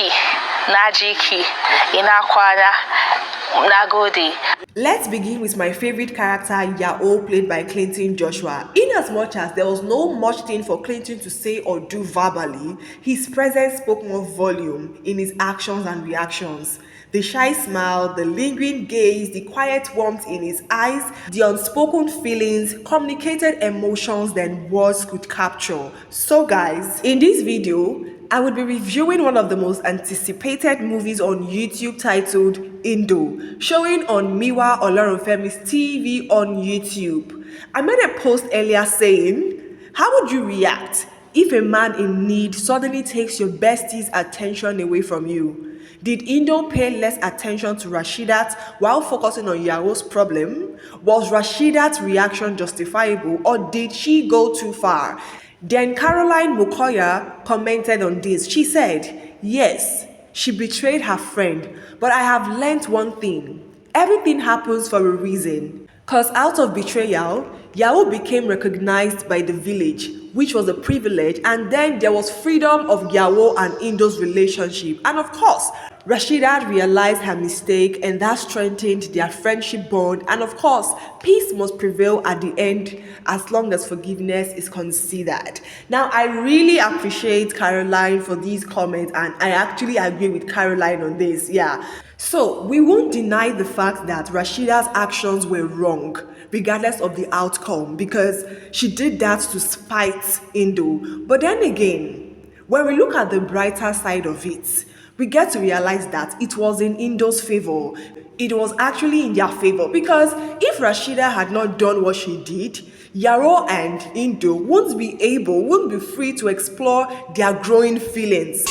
ki, najiki, inakwana, nagode. Let's begin with my favorite character, Yao, played by Clinton Joshua. In as much as there was no much thing for Clinton to say or do verbally, his presence spoke more volume in his actions and reactions. The shy smile, the lingering gaze, the quiet warmth in his eyes, the unspoken feelings communicated emotions that words could capture. So guys, in this video, I would be reviewing one of the most anticipated movies on YouTube titled Inndo, showing on Miwa Olorunfemi's TV on YouTube. I made a post earlier saying, how would you react if a man in need suddenly takes your bestie's attention away from you? Did Inndo pay less attention to Rashidat while focusing on Yao's problem? Was Rashidat's reaction justifiable, or did she go too far? Then Caroline Mukoya commented on this. She said, yes, she betrayed her friend, but I have learnt one thing. Everything happens for a reason. Cause out of betrayal, Yao became recognized by the village, which was a privilege, and then there was freedom of Yao and Indo's relationship. And of course, Rashidat realized her mistake, and that strengthened their friendship bond. And of course, peace must prevail at the end as long as forgiveness is considered. Now, I really appreciate Caroline for these comments, and I actually agree with Caroline on this. Yeah. So, we won't deny the fact that Rashidat's actions were wrong, regardless of the outcome, because she did that to spite Inndo. But then again, when we look at the brighter side of it, we get to realize that it was in Indo's favor. It was actually in their favor, because if Rashida had not done what she did, Yao and Inndo wouldn't be free to explore their growing feelings.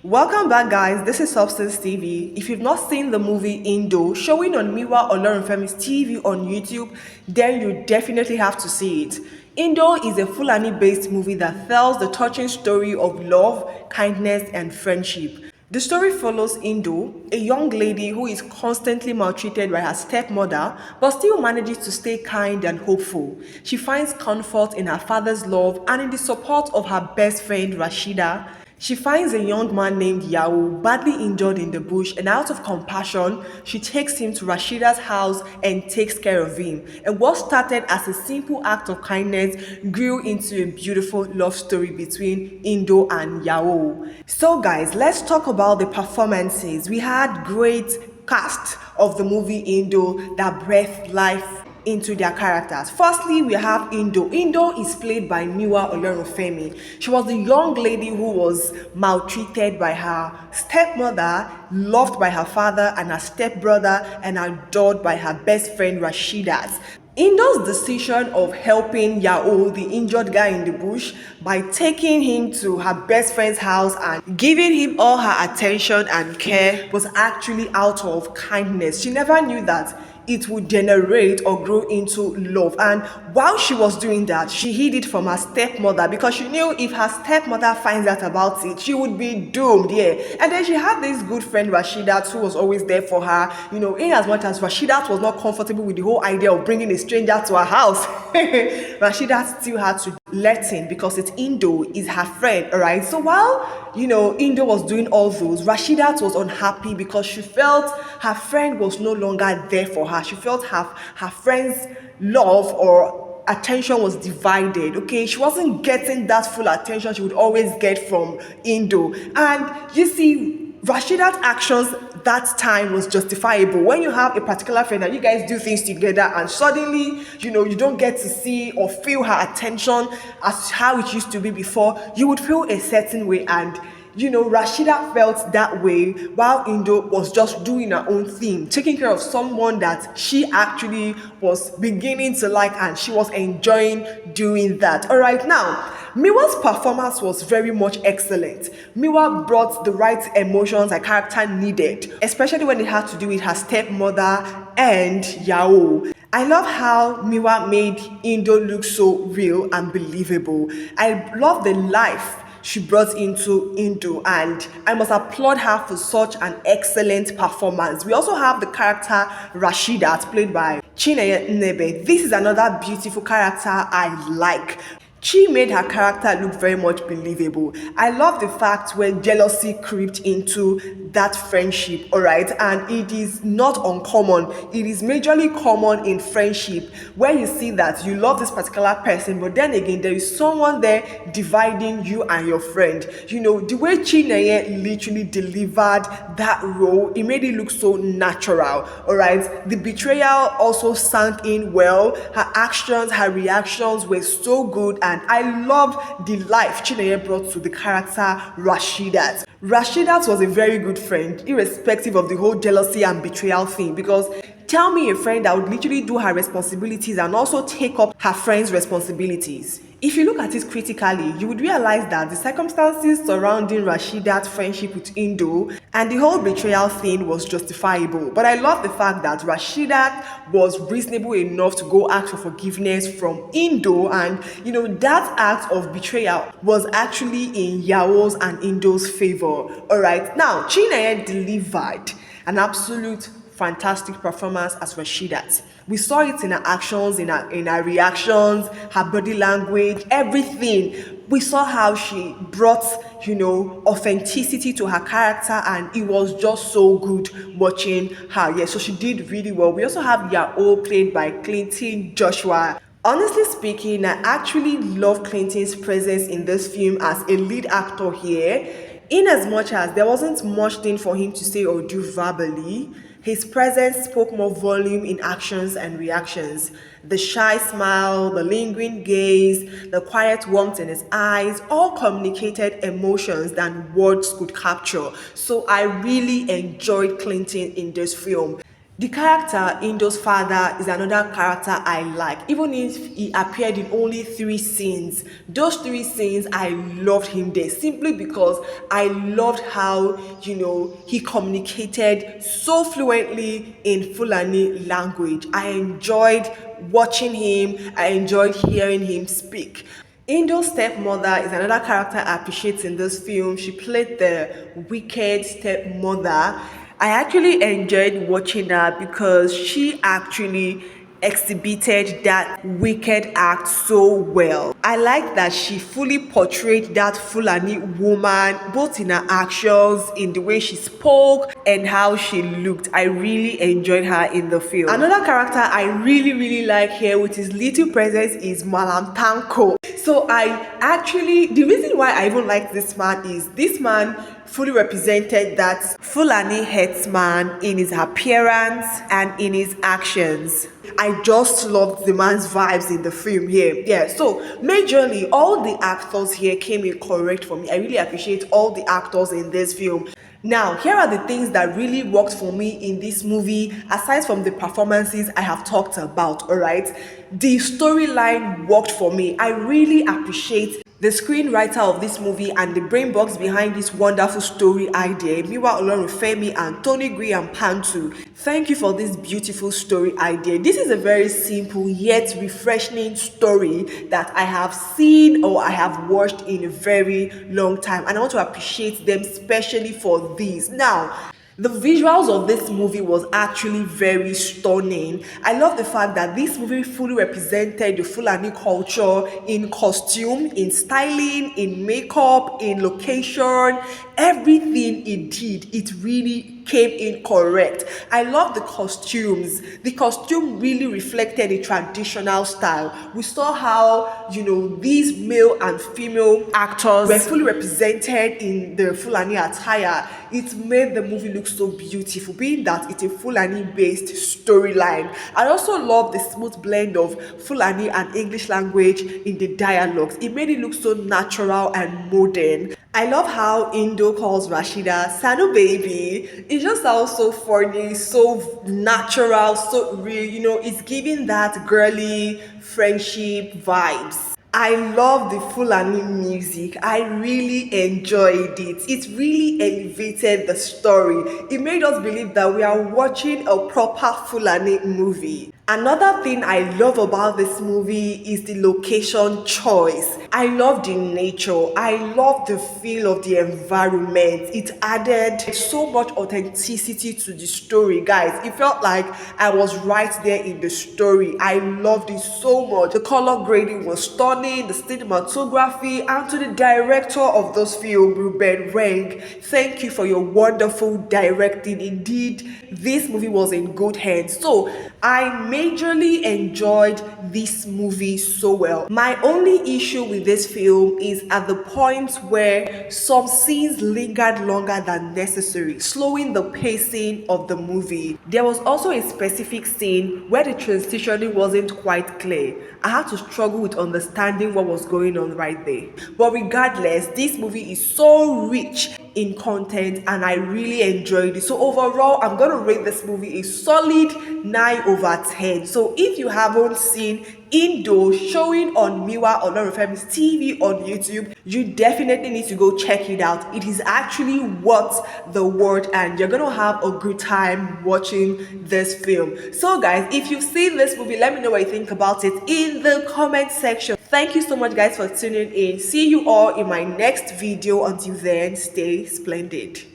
Welcome back, guys. This is Substance TV. If you've not seen the movie Inndo showing on Miwa Olorunfemi's TV on YouTube, then you definitely have to see it. Inndo is a Fulani-based movie that tells the touching story of love, kindness, and friendship. The story follows Inndo, a young lady who is constantly maltreated by her stepmother, but still manages to stay kind and hopeful. She finds comfort in her father's love and in the support of her best friend Rashida. She finds a young man named Yao badly injured in the bush, and out of compassion, she takes him to Rashida's house and takes care of him. And what started as a simple act of kindness grew into a beautiful love story between Inndo and Yao. So guys, let's talk about the performances. We had great cast of the movie Inndo that breathed life into their characters. Firstly, we have Inndo. Inndo is played by Miwa Olorunfemi. She was the young lady who was maltreated by her stepmother, loved by her father and her stepbrother, and adored by her best friend Rashidat. Indo's decision of helping Yao, the injured guy in the bush, by taking him to her best friend's house and giving him all her attention and care was actually out of kindness. She never knew that it would generate or grow into love. And while she was doing that, she hid it from her stepmother, because she knew if her stepmother finds out about it, she would be doomed. Yeah. And then she had this good friend Rashidat who was always there for her. You know, in as much as Rashidat was not comfortable with the whole idea of bringing a stranger to her house, Rashidat still had to let in, because it's Inndo is her friend. All right. So while, you know, Inndo was doing all those, Rashidat was unhappy because she felt her friend was no longer there for her. She felt her friend's love or attention was divided. Okay, she wasn't getting that full attention she would always get from Inndo. And you see, Rashidat's actions that time was justifiable. When you have a particular friend that you guys do things together and suddenly, you know, you don't get to see or feel her attention as how it used to be before, you would feel a certain way. And you know, Rashida felt that way while Inndo was just doing her own thing, taking care of someone that she actually was beginning to like, and she was enjoying doing that. All right, now, Miwa's performance was very much excellent. Miwa brought the right emotions her character needed, especially when it had to do with her stepmother and Yao. I love how Miwa made Inndo look so real and believable. I love the life she brought into Inndo, and I must applaud her for such an excellent performance. We also have the character Rashida, played by Chinenye Nnebe. This is another beautiful character I like. She made her character look very much believable. I love the fact where jealousy crept into that friendship, all right? And it is not uncommon. It is majorly common in friendship where you see that you love this particular person, but then again, there is someone there dividing you and your friend. You know, the way Chinenye literally delivered that role, it made it look so natural, all right? The betrayal also sank in well. Her actions, her reactions were so good, and I loved the life Chinenye brought to the character Rashidat. Rashidat was a very good friend, irrespective of the whole jealousy and betrayal thing, because tell me a friend that would literally do her responsibilities and also take up her friend's responsibilities. If you look at it critically, you would realize that the circumstances surrounding Rashidat's friendship with Inndo and the whole betrayal thing was justifiable. But I love the fact that Rashidat was reasonable enough to go ask for forgiveness from Inndo, and you know, that act of betrayal was actually in Yawo's and Indo's favor. Alright, now Chinenye delivered an absolute fantastic performance as Rashidat. We saw it in her actions, in her reactions, her body language, everything. We saw how she brought, you know, authenticity to her character, and it was just so good watching her. Yeah, so she did really well. We also have Yao, played by Clinton Joshua. Honestly speaking, I actually love Clinton's presence in this film as a lead actor here. In as much as there wasn't much thing for him to say or do verbally, his presence spoke more volume in actions and reactions. The shy smile, the lingering gaze, the quiet warmth in his eyes all communicated emotions that words could capture. So I really enjoyed Clinton in this film. The character Indo's father is another character I like, even if he appeared in only 3 scenes. Those 3 scenes, I loved him there simply because I loved how, you know, he communicated so fluently in Fulani language. I enjoyed watching him, I enjoyed hearing him speak. Indo's stepmother is another character I appreciate in this film. She played the wicked stepmother. I actually enjoyed watching her because she actually exhibited that wicked act so well. I like that she fully portrayed that Fulani woman, both in her actions, in the way she spoke, and how she looked. I really enjoyed her in the film. Another character I really like here with his little presence is Malam Tanko. So the reason why I even like this man is this man fully represented that Fulani headsman in his appearance and in his actions. I just loved the man's vibes in the film here. Yeah, so majorly all the actors here came in correct for me. I really appreciate all the actors in this film. Now, here are the things that really worked for me in this movie, aside from the performances I have talked about, all right? The storyline worked for me. I really appreciate the screenwriter of this movie and the brain box behind this wonderful story idea, Miwa Olorunfemi and Tony Graham Pantu. Thank you for this beautiful story idea. This is a very simple yet refreshing story that I have seen or I have watched in a very long time, and I want to appreciate them especially for this. Now, the visuals of this movie was actually very stunning. I love the fact that this movie fully represented the Fulani culture in costume, in styling, in makeup, in location, everything it did. It really came in correct. I love the costumes. The costume really reflected a traditional style. We saw how, you know, these male and female actors were fully represented in the Fulani attire. It made the movie look so beautiful, being that it's a Fulani-based storyline. I also love the smooth blend of Fulani and English language in the dialogues. It made it look so natural and modern. I love how Inndo calls Rashida Sanu baby. It just sounds so funny, so natural, so real. You know, it's giving that girly friendship vibes. I love the Fulani music. I really enjoyed it. It really elevated the story. It made us believe that we are watching a proper Fulani movie. Another thing I love about this movie is the location choice. I love the nature. I love the feel of the environment. It added so much authenticity to the story, guys. It felt like I was right there in the story. I loved it so much. The color grading was stunning, the cinematography, and to the director of this film, Ruben Reng, thank you for your wonderful directing. Indeed, this movie was in good hands. So I majorly enjoyed this movie so well. My only issue with this film is at the point where some scenes lingered longer than necessary, slowing the pacing of the movie. There was also a specific scene where the transitioning wasn't quite clear. I had to struggle with understanding what was going on right there. But regardless, this movie is so rich in content and I really enjoyed it. So overall, I'm gonna rate this movie a solid 9/10. So if you haven't seen Inndo showing on Miwa Olorunfemi's TV on YouTube, you definitely need to go check it out. It is actually worth the word and you're gonna have a good time watching this film. So guys, if you've seen this movie, let me know what you think about it in the comment section. Thank you so much guys for tuning in. See you all in my next video. Until then, stay splendid.